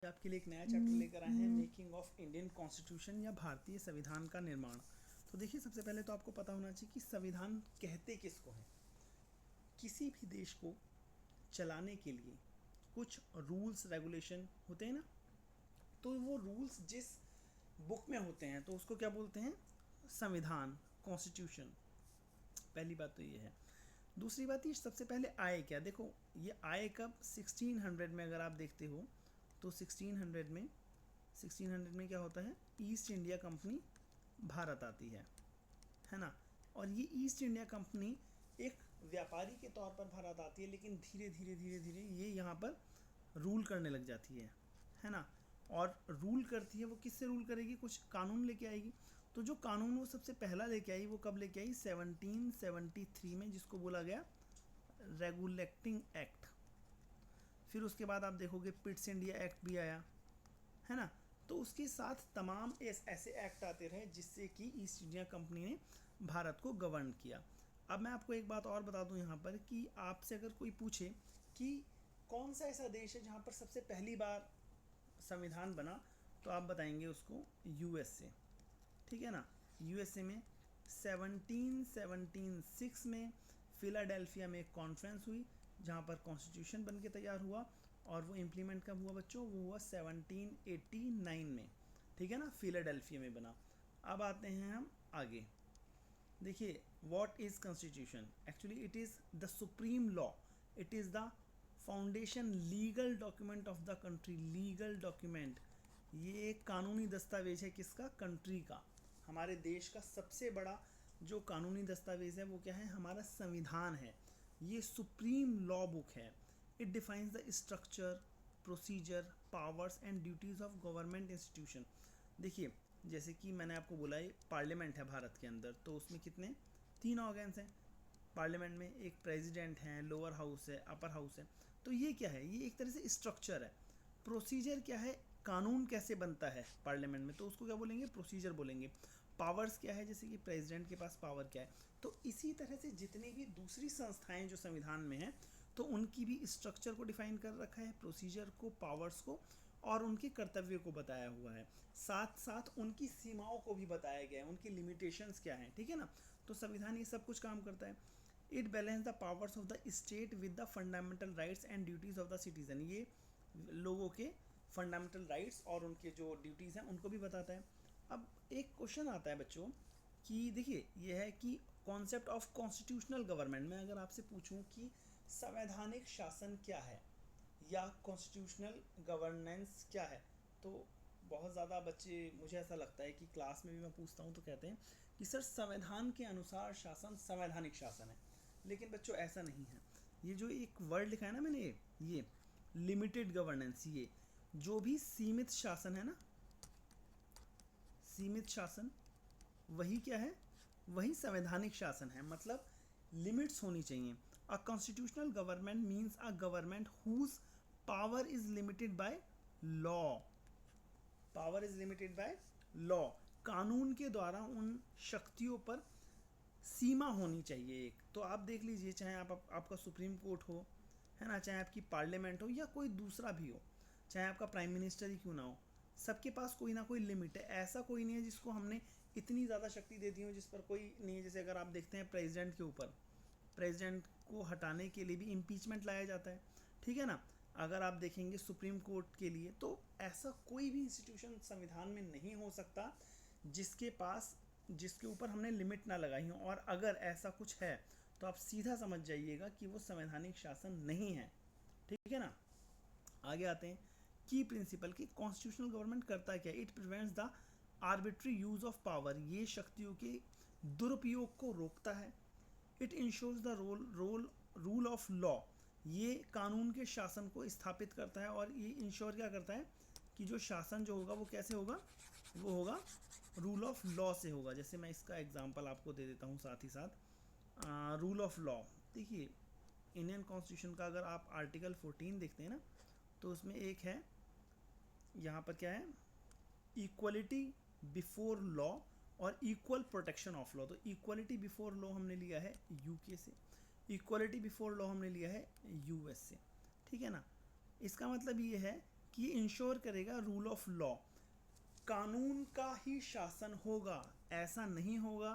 आपके लिए एक नया चैप्टर लेकर आए हैं, मेकिंग ऑफ इंडियन कॉन्स्टिट्यूशन या भारतीय संविधान का निर्माण। तो देखिए, सबसे पहले तो आपको पता होना चाहिए कि संविधान कहते किसको हैं। किसी भी देश को चलाने के लिए कुछ रूल्स रेगुलेशन होते हैं ना, तो वो रूल्स जिस बुक में होते हैं तो उसको क्या बोलते हैं? संविधान, कॉन्स्टिट्यूशन। पहली बात तो ये है। दूसरी बात, ये सबसे पहले आए क्या? देखो, ये आए कब? 1600 में। अगर आप देखते हो तो 1600 में क्या होता है? ईस्ट इंडिया कंपनी भारत आती है ना। और ये ईस्ट इंडिया कंपनी एक व्यापारी के तौर पर भारत आती है, लेकिन धीरे धीरे धीरे धीरे ये यहाँ पर रूल करने लग जाती है ना। और रूल करती है, वो किससे रूल करेगी? कुछ कानून लेके आएगी। तो जो कानून वो सबसे पहला लेके आई, वो कब लेके आई? 1773 में, जिसको बोला गया रेगुलेटिंग एक्ट। फिर उसके बाद आप देखोगे पिट्स इंडिया एक्ट भी आया, है ना। तो उसके साथ तमाम ऐसे एक्ट आते रहे जिससे कि ईस्ट इंडिया कंपनी ने भारत को गवर्न किया। अब मैं आपको एक बात और बता दूं यहाँ पर कि आपसे अगर कोई पूछे कि कौन सा ऐसा देश है जहाँ पर सबसे पहली बार संविधान बना, तो आप बताएंगे उसको यूएसए। ठीक है ना। यूएसए में 1776 में फिलाडेल्फिया में एक कॉन्फ्रेंस हुई जहाँ पर कॉन्स्टिट्यूशन बन के तैयार हुआ। और वो इम्प्लीमेंट कब हुआ बच्चों? वो हुआ 1789 में। ठीक है ना, फिलाडेल्फिया में बना। अब आते हैं हम आगे। देखिए, what is constitution? Actually it is the supreme law, it is the foundation legal document of the country. Legal document, ये एक कानूनी दस्तावेज है किसका? कंट्री का। हमारे देश का सबसे बड़ा जो कानूनी दस्तावेज है वो क्या है? हमारा संविधान है। ये सुप्रीम लॉ बुक है। It defines the structure, procedure, powers and duties of government institution. देखिए, जैसे कि मैंने आपको बोला है पार्लियामेंट है भारत के अंदर, तो उसमें कितने? 3 ऑर्गन्स हैं पार्लियामेंट में। एक प्रेसिडेंट है, लोअर हाउस है, अपर हाउस है। तो ये क्या है? ये एक तरह से स्ट्रक्चर है। प्रोसीजर क्या है? कानून कैसे बनता है पार्लियामेंट में, तो उसको क्या बोलेंगे? प्रोसीजर बोलेंगे। पावर्स क्या है? जैसे कि प्रेसिडेंट के पास पावर क्या है। तो इसी तरह से जितनी भी दूसरी संस्थाएं जो संविधान में हैं, तो उनकी भी स्ट्रक्चर को डिफाइन कर रखा है, प्रोसीजर को, पावर्स को, और उनके कर्तव्य को बताया हुआ है। साथ साथ उनकी सीमाओं को भी बताया गया है, उनकी लिमिटेशंस क्या हैं। ठीक है ना। तो संविधान ये सब कुछ काम करता है। It balance the powers of the state with the fundamental rights and duties of the citizen. ये लोगों के फंडामेंटल राइट्स और उनके जो ड्यूटीज़ हैं उनको भी बताता है। अब एक क्वेश्चन आता है बच्चों कि देखिए, ये है कि कॉन्सेप्ट ऑफ कॉन्स्टिट्यूशनल गवर्नमेंट में अगर आपसे पूछूं कि संवैधानिक शासन क्या है या कॉन्स्टिट्यूशनल गवर्नेंस क्या है, तो बहुत ज़्यादा बच्चे, मुझे ऐसा लगता है कि क्लास में भी मैं पूछता हूँ तो कहते हैं कि सर संविधान के अनुसार शासन संवैधानिक शासन है। लेकिन बच्चों ऐसा नहीं है। ये जो एक वर्ड लिखा है ना मैंने, ये लिमिटेड गवर्नेंस, ये जो भी सीमित शासन है ना, सीमित शासन, वही क्या है? वही संवैधानिक शासन है। मतलब लिमिट्स होनी चाहिए। A constitutional government means a government whose power is limited by law. Power is limited by law. कानून के द्वारा उन शक्तियों पर सीमा होनी चाहिए एक। तो आप देख लीजिए, चाहे आपका सुप्रीम कोर्ट हो, है ना, चाहे आपकी पार्लियामेंट हो या कोई दूसरा भी हो, चाहे आपका प्राइम मिनिस्टर ही क्यों ना हो, सबके पास कोई ना कोई लिमिट है। ऐसा कोई नहीं है जिसको हमने इतनी ज़्यादा शक्ति दे दी हो जिस पर कोई नहीं है। जैसे अगर आप देखते हैं प्रेसिडेंट के ऊपर, प्रेसिडेंट को हटाने के लिए भी इम्पीचमेंट लाया जाता है। ठीक है ना। अगर आप देखेंगे सुप्रीम कोर्ट के लिए, तो ऐसा कोई भी इंस्टीट्यूशन संविधान में नहीं हो सकता जिसके ऊपर हमने लिमिट ना लगाई हो। और अगर ऐसा कुछ है तो आप सीधा समझ जाइएगा कि वो संवैधानिक शासन नहीं है। ठीक है ना। आगे आते हैं की प्रिंसिपल की। कॉन्स्टिट्यूशनल गवर्नमेंट करता क्या? It prevents the arbitrary use of power. ये शक्तियों के दुरुपयोग को रोकता है। It insures the rule of law. ये कानून के शासन को स्थापित करता है। और ये इंश्योर क्या करता है कि जो शासन जो होगा वो कैसे होगा? वो होगा रूल ऑफ लॉ से होगा। जैसे मैं इसका एग्जांपल आपको दे देता हूँ साथ ही साथ। रूल ऑफ लॉ, देखिए इंडियन कॉन्स्टिट्यूशन का अगर आप आर्टिकल 14 देखते हैं ना, तो उसमें एक है, यहाँ पर क्या है? इक्वलिटी बिफोर लॉ और इक्वल प्रोटेक्शन ऑफ लॉ। तो इक्वलिटी बिफोर लॉ हमने लिया है यूके से, इक्वलिटी बिफोर लॉ हमने लिया है यूएस से। ठीक है ना। इसका मतलब ये है कि ये इंश्योर करेगा रूल ऑफ लॉ, कानून का ही शासन होगा। ऐसा नहीं होगा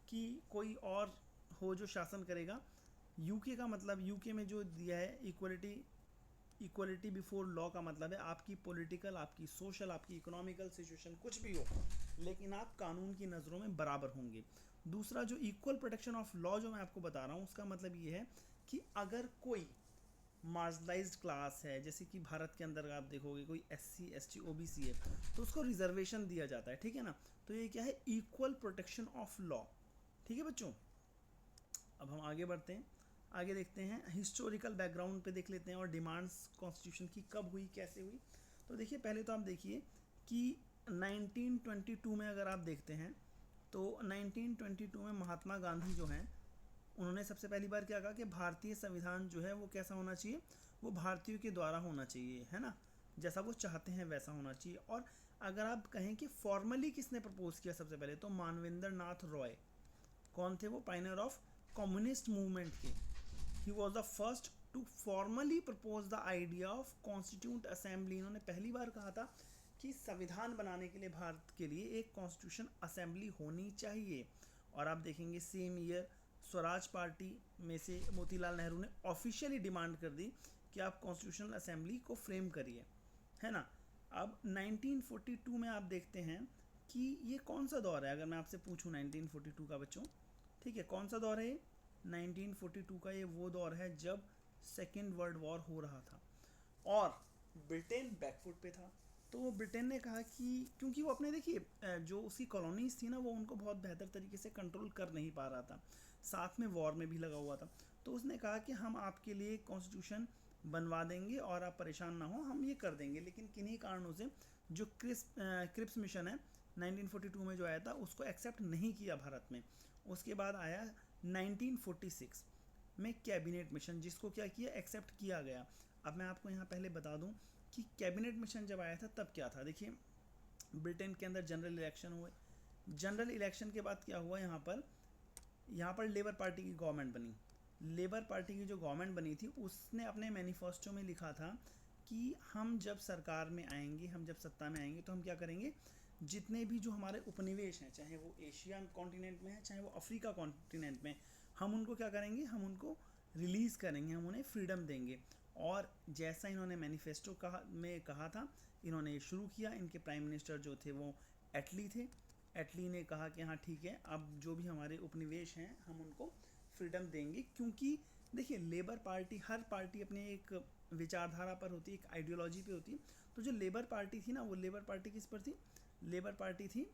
कि कोई और हो जो शासन करेगा। यूके का मतलब, यूके में जो दिया है इक्वलिटी बिफोर लॉ का मतलब है आपकी पॉलिटिकल, आपकी सोशल, आपकी इकोनॉमिकल सिचुएशन कुछ भी हो, लेकिन आप कानून की नज़रों में बराबर होंगे। दूसरा जो इक्वल प्रोटेक्शन ऑफ लॉ जो मैं आपको बता रहा हूँ, उसका मतलब ये है कि अगर कोई मार्जिनलाइज्ड क्लास है, जैसे कि भारत के अंदर आप देखोगे कोई SC ST OBC है, तो उसको रिजर्वेशन दिया जाता है, ठीक है ना। तो ये क्या है, इक्वल प्रोटेक्शन ऑफ लॉ। ठीक है बच्चों, अब हम आगे बढ़ते हैं, आगे देखते हैं हिस्टोरिकल बैकग्राउंड पे देख लेते हैं और डिमांड्स कॉन्स्टिट्यूशन की कब हुई, कैसे हुई। तो देखिए पहले तो आप देखिए कि 1922 में अगर आप देखते हैं तो 1922 में महात्मा गांधी जो हैं, उन्होंने सबसे पहली बार क्या कहा कि भारतीय संविधान जो है वो कैसा होना चाहिए, वो भारतीयों के द्वारा होना चाहिए, है ना, जैसा वो चाहते हैं वैसा होना चाहिए। और अगर आप कहें कि फॉर्मली किसने प्रपोज किया सबसे पहले, तो मानवेंद्र नाथ रॉय, कौन थे वो, पायनियर ऑफ कम्युनिस्ट मूवमेंट के। He was the first to formally propose the idea of constituent assembly. इन्होंने पहली बार कहा था कि संविधान बनाने के लिए भारत के लिए एक कॉन्स्टिट्यूशन असेंबली होनी चाहिए। और आप देखेंगे सेम ईयर स्वराज पार्टी में से मोतीलाल नेहरू ने ऑफिशियली डिमांड कर दी कि आप कॉन्स्टिट्यूशनल असेंबली को फ्रेम करिए, है ना। अब 1942 में आप देखते हैं कि ये कौन सा दौर है, अगर मैं आपसे पूछूं 1942 का बच्चों, ठीक है, कौन सा दौर है ये, 1942 का ये वो दौर है जब सेकेंड वर्ल्ड वॉर हो रहा था और ब्रिटेन बैकफुट पे था। तो ब्रिटेन ने कहा कि क्योंकि वो अपने, देखिए जो उसकी कॉलोनीज थी ना, वो उनको बहुत बेहतर तरीके से कंट्रोल कर नहीं पा रहा था, साथ में वॉर में भी लगा हुआ था। तो उसने कहा कि हम आपके लिए कॉन्स्टिट्यूशन बनवा देंगे और आप परेशान ना हो, हम ये कर देंगे। लेकिन किन्हीं कारणों से जो क्रिप्स मिशन है 1942 में जो आया था, उसको एक्सेप्ट नहीं किया भारत में। उसके बाद आया 1946 में कैबिनेट मिशन, जिसको क्या किया, एक्सेप्ट किया गया। अब मैं आपको यहाँ पहले बता दूँ कि कैबिनेट मिशन जब आया था तब क्या था। देखिए ब्रिटेन के अंदर जनरल इलेक्शन हुए, जनरल इलेक्शन के बाद क्या हुआ, यहाँ पर लेबर पार्टी की गवर्नमेंट बनी। लेबर पार्टी की जो गवर्नमेंट बनी थी, उसने अपने मैनिफेस्टो में लिखा था कि हम जब सरकार में आएंगे, हम जब सत्ता में आएंगे, तो हम क्या करेंगे, जितने भी जो हमारे उपनिवेश हैं, चाहे वो एशिया कॉन्टिनेंट में है, चाहे वो अफ्रीका कॉन्टिनेंट में, हम उनको क्या करेंगे, हम उनको रिलीज़ करेंगे, हम उन्हें फ्रीडम देंगे। और जैसा इन्होंने मैनिफेस्टो में कहा था, इन्होंने ये शुरू किया। इनके प्राइम मिनिस्टर जो थे वो एटली थे। एटली ने कहा कि हाँ ठीक है, अब जो भी हमारे उपनिवेश हैं हम उनको फ्रीडम देंगे। क्योंकि देखिए लेबर पार्टी, हर पार्टी अपने एक विचारधारा पर होती है, एक आइडियोलॉजी पे होती है। तो जो लेबर पार्टी थी ना, वो लेबर पार्टी किस पर थी, लेबर पार्टी थी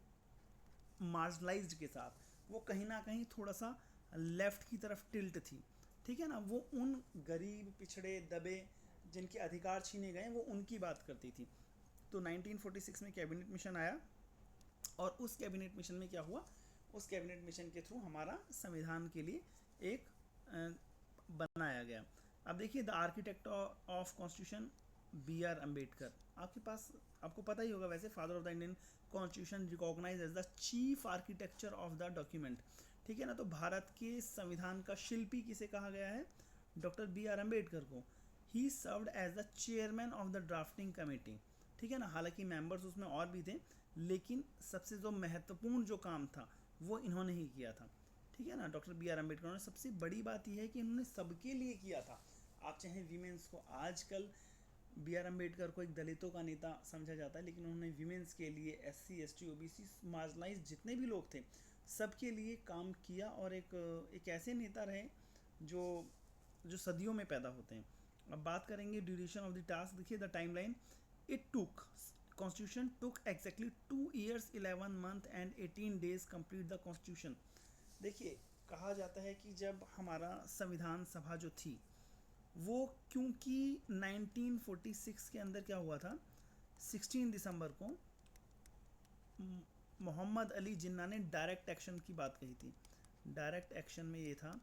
मार्जिनलाइज्ड के साथ, वो कहीं ना कहीं थोड़ा सा लेफ़्ट की तरफ टिल्ट थी, ठीक है ना। वो उन गरीब, पिछड़े, दबे, जिनके अधिकार छीने गए, वो उनकी बात करती थी। तो 1946 में कैबिनेट मिशन आया और उस कैबिनेट मिशन में क्या हुआ, उस कैबिनेट मिशन के थ्रू हमारा संविधान के लिए एक बनाया गया। अब देखिए the architect of constitution BR Ambedkar, आपके पास, आपको पता ही होगा वैसे, father of the Indian constitution, recognise as the chief architecture of the document, ठीक है ना। तो भारत के संविधान का शिल्पी किसे कहा गया है, डॉक्टर BR अम्बेडकर को। He served as the chairman of the drafting committee, ठीक है ना। हालांकि मेंबर्स उसमें और भी थे, लेकिन सबसे जो महत्वपूर्ण जो काम था वो इन्होंने ही किया था, ठीक है ना। डॉक्टर BR अम्बेडकर ने, सबसे बड़ी बात यह है कि इन्होंने सबके लिए किया था। आप चाहे वीमेंस को, आजकल BR अम्बेडकर को एक दलितों का नेता समझा जाता है, लेकिन उन्होंने वीमेंस के लिए, SC ST OBC मार्जिनलाइज जितने भी लोग थे सबके लिए काम किया। और एक ऐसे नेता रहे जो सदियों में पैदा होते हैं। अब बात करेंगे ड्यूरेशन ऑफ द टास्क। देखिए the timeline, it took, constitution took exactly 2 years 11 months and 18 days complete the constitution. देखिए कहा जाता है कि जब हमारा संविधान सभा जो थी वो, क्योंकि 1946 के अंदर क्या हुआ था, 16 दिसंबर को मोहम्मद अली जिन्ना ने डायरेक्ट एक्शन की बात कही थी। डायरेक्ट एक्शन में ये था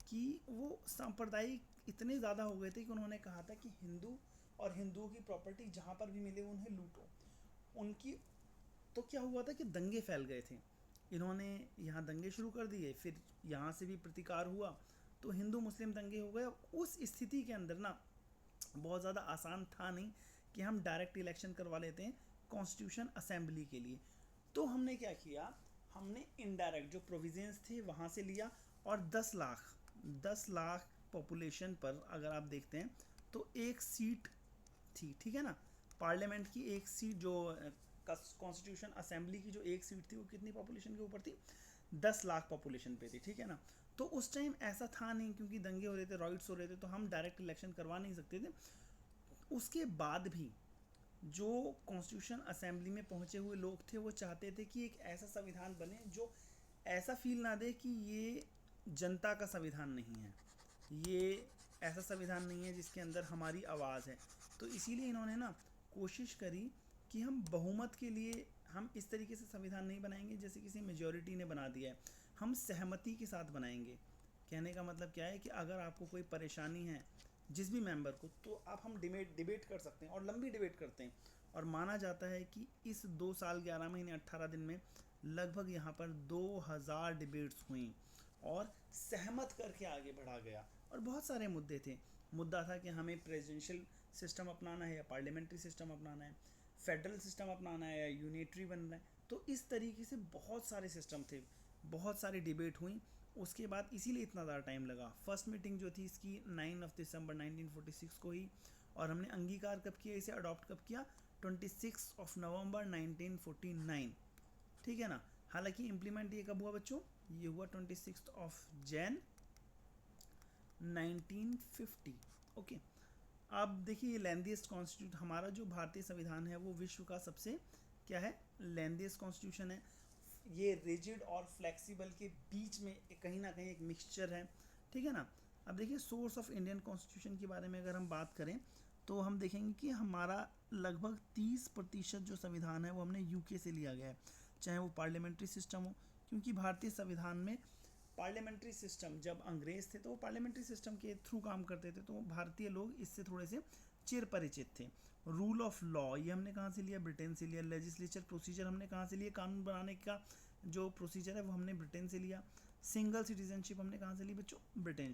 कि वो सांप्रदायिक इतने ज़्यादा हो गए थे कि उन्होंने कहा था कि हिंदू और हिंदुओं की प्रॉपर्टी जहाँ पर भी मिले उन्हें लूटो उनकी। तो क्या हुआ था कि दंगे फैल गए थे, इन्होंने यहाँ दंगे शुरू कर दिए, फिर यहाँ से भी प्रतिकार हुआ, तो हिंदू मुस्लिम दंगे हो गए। उस स्थिति के अंदर ना बहुत ज़्यादा आसान था नहीं कि हम डायरेक्ट इलेक्शन करवा लेते हैं कॉन्स्टिट्यूशन असेंबली के लिए। तो हमने क्या किया, हमने इनडायरेक्ट जो प्रोविजंस थे वहाँ से लिया, और 10 लाख पॉपुलेशन पर अगर आप देखते हैं तो एक सीट थी, ठीक है ना, पार्लियामेंट की एक सीट, जो कॉन्स्टिट्यूशन असेंबली की जो एक सीट थी वो कितनी पॉपुलेशन के ऊपर थी, 10 लाख पॉपुलेशन पे थी, ठीक है ना। तो उस टाइम ऐसा था नहीं, क्योंकि दंगे हो रहे थे, राइट्स हो रहे थे, तो हम डायरेक्ट इलेक्शन करवा नहीं सकते थे। उसके बाद भी जो कॉन्स्टिट्यूशन असेंबली में पहुंचे हुए लोग थे वो चाहते थे कि एक ऐसा संविधान बने जो ऐसा फील ना दे कि ये जनता का संविधान नहीं है, ये ऐसा संविधान नहीं है जिसके अंदर हमारी आवाज़ है। तो इसीलिए इन्होंने ना कोशिश करी कि हम बहुमत के लिए हम इस तरीके से संविधान नहीं बनाएंगे जैसे किसी मेजॉरिटी ने बना दिया है, हम सहमति के साथ बनाएंगे। कहने का मतलब क्या है कि अगर आपको कोई परेशानी है जिस भी मेंबर को, तो आप हम डिबेट कर सकते हैं, और लंबी डिबेट करते हैं। और माना जाता है कि इस 2 साल 11 महीने 18 दिन में लगभग यहाँ पर 2000 डिबेट्स हुई और सहमत करके आगे बढ़ा गया। और बहुत सारे मुद्दे थे, मुद्दा था कि हमें प्रेसिडेंशियल सिस्टम अपनाना है या पार्लियामेंट्री सिस्टम अपनाना है, फेडरल सिस्टम अपनाना है या यूनिटरी बनना है। तो इस तरीके से बहुत सारे सिस्टम थे, बहुत सारी डिबेट हुई। उसके बाद इसीलिए इतना ज़्यादा टाइम लगा। फर्स्ट मीटिंग जो थी इसकी 9 दिसंबर 1946 को ही, और हमने अंगीकार कब किया, इसे अडॉप्ट कब किया, 26 नवंबर 1949, ठीक है ना। हालांकि इम्प्लीमेंट ये कब हुआ बच्चों, ये हुआ 26 जनवरी 1950। ओके, अब देखिए लेंथीएस्ट कॉन्स्टिट्यूशन, हमारा जो भारतीय संविधान है वो विश्व का सबसे क्या है, लेंथीएस्ट कॉन्स्टिट्यूशन है। ये रिजिड और फ्लेक्सिबल के बीच में कहीं ना कहीं एक मिक्सचर है, ठीक है ना। अब देखिए सोर्स ऑफ इंडियन कॉन्स्टिट्यूशन के बारे में अगर हम बात करें तो हम देखेंगे कि हमारा लगभग 30% जो संविधान है वो हमने यूके से लिया गया है, चाहे वो पार्लियामेंट्री सिस्टम हो, क्योंकि भारतीय संविधान में पार्लियामेंट्री सिस्टम, जब अंग्रेज थे तो वो पार्लियामेंट्री सिस्टम के थ्रू काम करते थे, तो भारतीय लोग इससे थोड़े से चिर परिचित थे। रूल ऑफ लॉ ये हमने कहाँ से लिया, ब्रिटेन से लिया। लेजिस्लेचर प्रोसीजर हमने कहाँ से लिया, कानून बनाने का जो प्रोसीजर है वो हमने ब्रिटेन से लिया। सिंगल सिटीजनशिप हमने कहाँ से ली बच्चों, ब्रिटेन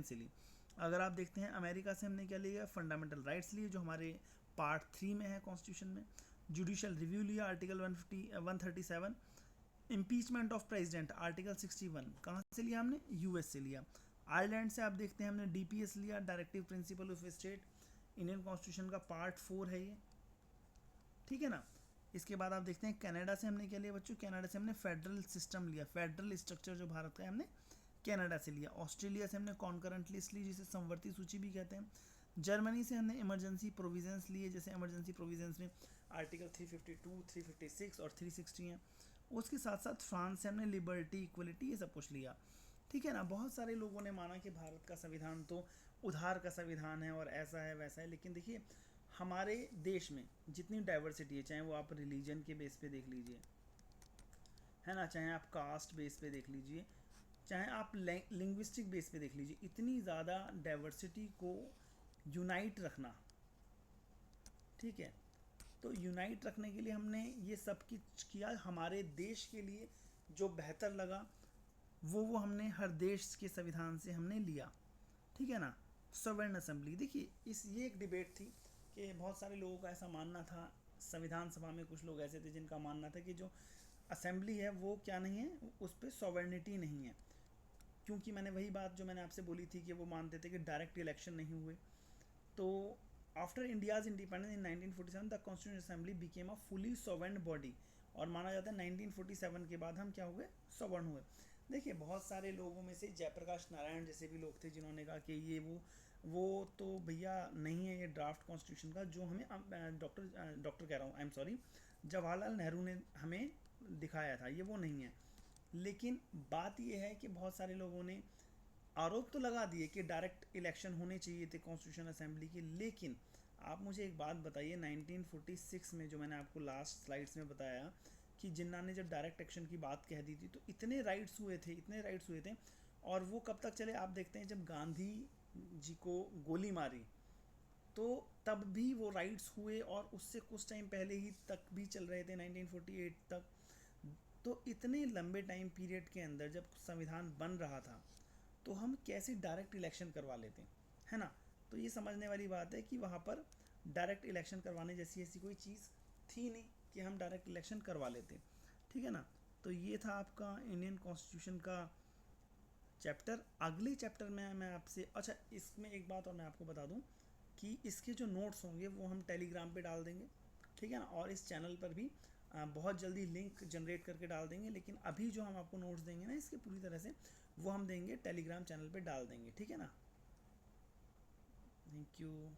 से ली। अगर आप देखते हैं अमेरिका से हमने क्या लिया, फंडामेंटल राइट्स लिए जो हमारे पार्ट 3 में है कॉन्स्टिट्यूशन में। जुडिशियल रिव्यू लिया, article 137। Impeachment of president, article 61 कहाँ से लिया हमने, यूएस से लिया। आयरलैंड से आप देखते हैं हमने डीपीएस लिया, directive principle of state. Indian constitution का पार्ट 4 है ये, ठीक है ना। इसके बाद आप देखते हैं कनाडा से हमने क्या लिया बच्चों, कनाडा से हमने फेडरल सिस्टम लिया, फेडरल स्ट्रक्चर जो भारत का है हमने कनाडा से लिया। ऑस्ट्रेलिया से हमने कॉन्करेंट लिस्ट ली जिसे संवर्ती सूची भी कहते हैं। जर्मनी से हमने इमरजेंसी प्रोविजंस लिए, जैसे इमरजेंसी प्रोविजंस में आर्टिकल 352, 356 और 360 हैं। उसके साथ साथ फ्रांस से हमने लिबर्टी, इक्वलिटी, ये सब कुछ लिया, ठीक है ना। बहुत सारे लोगों ने माना कि भारत का संविधान तो उधार का संविधान है और ऐसा है वैसा है, लेकिन देखिए हमारे देश में जितनी डाइवर्सिटी है, चाहे वो आप रिलीजन के बेस पे देख लीजिए, है ना, चाहे आप कास्ट बेस पे देख लीजिए, चाहे आप लिंग्विस्टिक बेस पे देख लीजिए, इतनी ज़्यादा डाइवर्सिटी को यूनाइट रखना, ठीक है। तो यूनाइट रखने के लिए हमने ये सब कुछ किया, हमारे देश के लिए जो बेहतर लगा वो हमने हर देश के संविधान से हमने लिया, ठीक है ना। सॉवरेन असेंबली, देखिए ये एक डिबेट थी कि बहुत सारे लोगों का ऐसा मानना था, संविधान सभा में कुछ लोग ऐसे थे जिनका मानना था कि जो असेंबली है वो क्या नहीं है, उस पर सॉवरेनिटी नहीं है, क्योंकि मैंने वही बात जो मैंने आपसे बोली थी कि वो मानते थे कि डायरेक्ट इलेक्शन नहीं हुए। तो after India's independence in 1947 the constitution assembly became a fully sovereign body, और माना जाता है 1947 के बाद हम क्या हुए, सॉवरेन हुए। देखिए बहुत सारे लोगों में से जयप्रकाश नारायण जैसे भी लोग थे जिन्होंने कहा कि ये वो तो भैया नहीं है ये ड्राफ्ट कॉन्स्टिट्यूशन का जो हमें डॉक्टर कह रहा हूँ, I am sorry, Jawaharlal Nehru ने हमें दिखाया था, ये वो नहीं है। लेकिन बात ये है कि बहुत सारे लोगों ने आरोप तो लगा दिए कि डायरेक्ट इलेक्शन होने चाहिए थे कॉन्स्टिट्यूशन असेंबली के, लेकिन आप मुझे एक बात बताइए, 1946 में जो मैंने आपको लास्ट स्लाइड्स में बताया कि जिन्ना ने जब डायरेक्ट एक्शन की बात कह दी थी तो इतने राइट्स हुए थे, और वो कब तक चले, आप देखते हैं जब गांधी जी को गोली मारी तो तब भी वो राइट्स हुए, और उससे कुछ टाइम पहले ही तक भी चल रहे थे 1948 तक। तो इतने लंबे टाइम पीरियड के अंदर जब संविधान बन रहा था तो हम कैसे डायरेक्ट इलेक्शन करवा लेते हैं, है ना। तो ये समझने वाली बात है कि वहाँ पर डायरेक्ट इलेक्शन करवाने जैसी ऐसी कोई चीज़ थी नहीं कि हम डायरेक्ट इलेक्शन करवा लेते, ठीक है ना। तो ये था आपका इंडियन कॉन्स्टिट्यूशन का चैप्टर। अगले चैप्टर में मैं आपसे, अच्छा इसमें एक बात और मैं आपको बता दूं कि इसके जो नोट्स होंगे वो हम टेलीग्राम पे डाल देंगे, ठीक है ना, और इस चैनल पर भी बहुत जल्दी लिंक जनरेट करके डाल देंगे। लेकिन अभी जो हम आपको नोट्स देंगे ना इसके पूरी तरह से, वो हम देंगे टेलीग्राम चैनल पे डाल देंगे, ठीक है ना। Thank you.